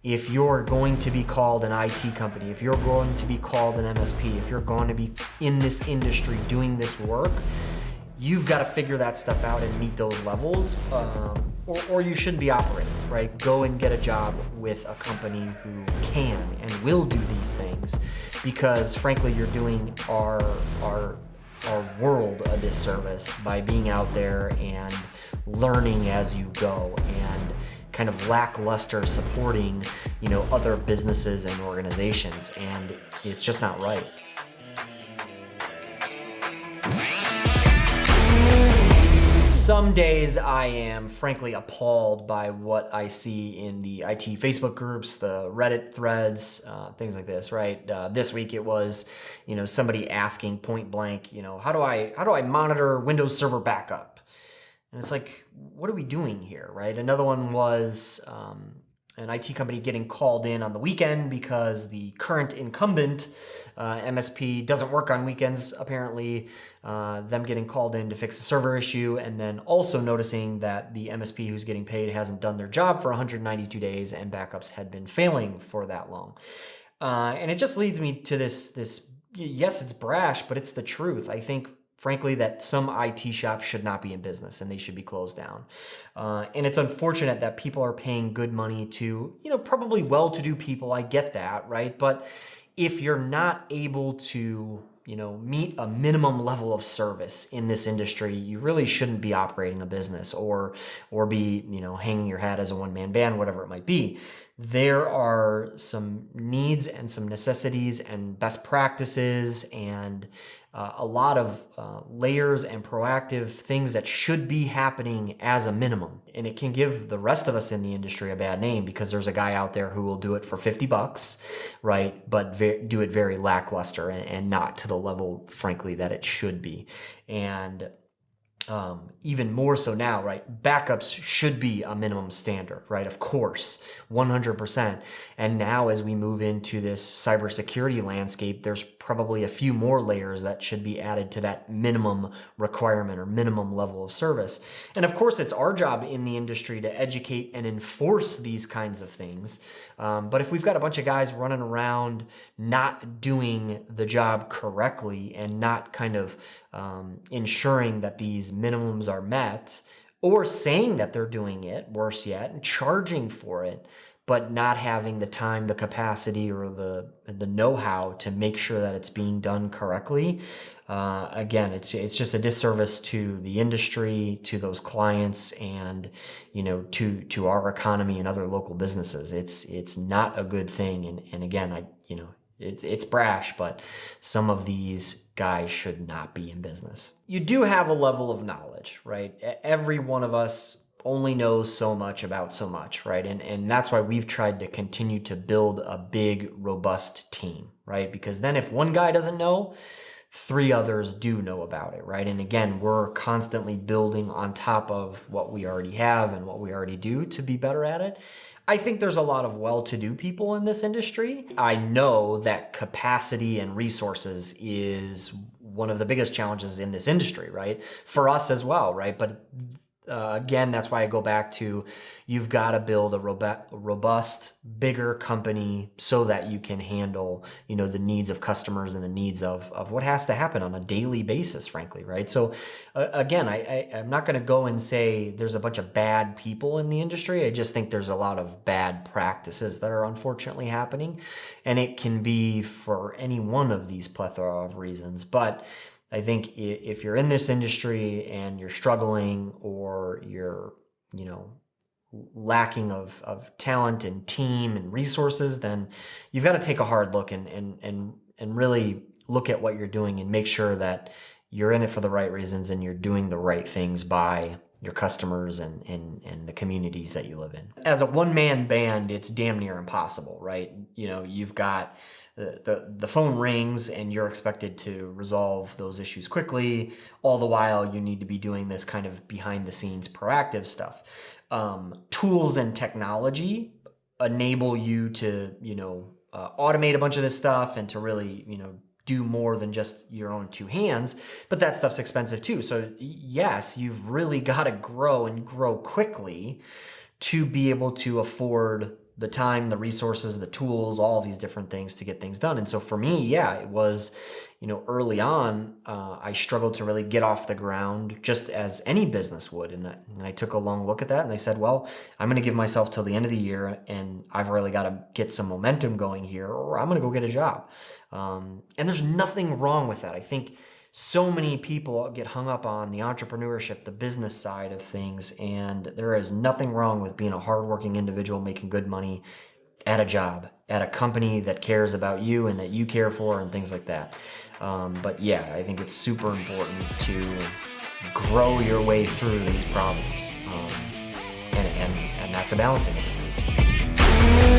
If you're going to be called an IT company, if you're going to be called an MSP, if you're going to be in this industry doing this work, you've got to figure that stuff out and meet those levels, or you shouldn't be operating, right? Go and get a job with a company who can and will do these things, because frankly, you're doing our world a disservice by being out there and learning as you go and kind of lackluster supporting, other businesses and organizations, and it's just not right. Some days I am frankly appalled by what I see in the IT Facebook groups, the Reddit threads, things like this, right? This week it was, somebody asking point blank, how do I monitor Windows Server backup? And it's like, what are we doing here, right? Another one was an IT company getting called in on the weekend because the current incumbent MSP doesn't work on weekends, apparently. Them getting called in to fix a server issue, and then also noticing that the MSP who's getting paid hasn't done their job for 192 days and backups had been failing for that long. And it just leads me to this, yes, it's brash, but it's the truth. I think frankly, that some IT shops should not be in business and they should be closed down. And it's unfortunate that people are paying good money to, probably well-to-do people. I get that, right? But if you're not able to, meet a minimum level of service in this industry, you really shouldn't be operating a business or be, hanging your hat as a one-man band, whatever it might be. There are some needs and some necessities and best practices and a lot of layers and proactive things that should be happening as a minimum. And it can give the rest of us in the industry a bad name because there's a guy out there who will do it for $50, right? But do it very lackluster and not to the level, frankly, that it should be. And even more so now, right? Backups should be a minimum standard, right? Of course, 100%. And now as we move into this cybersecurity landscape, there's probably a few more layers that should be added to that minimum requirement or minimum level of service. And of course, it's our job in the industry to educate and enforce these kinds of things. But if we've got a bunch of guys running around not doing the job correctly and not kind of ensuring that these minimums are met, or saying that they're doing it, worse yet, and charging for it, but not having the time, the capacity, or the know-how to make sure that it's being done correctly. Again, it's just a disservice to the industry, to those clients, and to our economy and other local businesses. It's not a good thing. And again, it's brash, but some of these guys should not be in business. You do have a level of knowledge, right? Every one of us only knows so much about so much, right? And that's why we've tried to continue to build a big, robust team, right? Because then if one guy doesn't know, 3 others do know about it, right? And again, we're constantly building on top of what we already have and what we already do to be better at it. I think there's a lot of well-to-do people in this industry. I know that capacity and resources is one of the biggest challenges in this industry, right? For us as well, right? But again, that's why I go back to you've got to build a robust, bigger company so that you can handle, the needs of customers and the needs of what has to happen on a daily basis, frankly, right? So again, I'm not going to go and say there's a bunch of bad people in the industry. I just think there's a lot of bad practices that are unfortunately happening, and it can be for any one of these plethora of reasons. But I think if you're in this industry and you're struggling or you're, lacking of talent and team and resources, then you've got to take a hard look and really look at what you're doing and make sure that you're in it for the right reasons and you're doing the right things by your customers and the communities that you live in. As a one-man band, it's damn near impossible, right? You've got the phone rings and you're expected to resolve those issues quickly. All the while, you need to be doing this kind of behind-the-scenes proactive stuff. Tools and technology enable you to, automate a bunch of this stuff and to really, do more than just your own 2 hands, but that stuff's expensive too. So yes, you've really got to grow and grow quickly to be able to afford the time, the resources, the tools, all of these different things to get things done. And so for me, yeah, it was, early on, I struggled to really get off the ground just as any business would. And I took a long look at that and I said, well, I'm going to give myself till the end of the year and I've really got to get some momentum going here or I'm going to go get a job. And there's nothing wrong with that. I think so many people get hung up on the entrepreneurship, the business side of things, and there is nothing wrong with being a hardworking individual making good money at a job, at a company that cares about you and that you care for and things like that. But yeah, I think it's super important to grow your way through these problems. And that's a balancing act.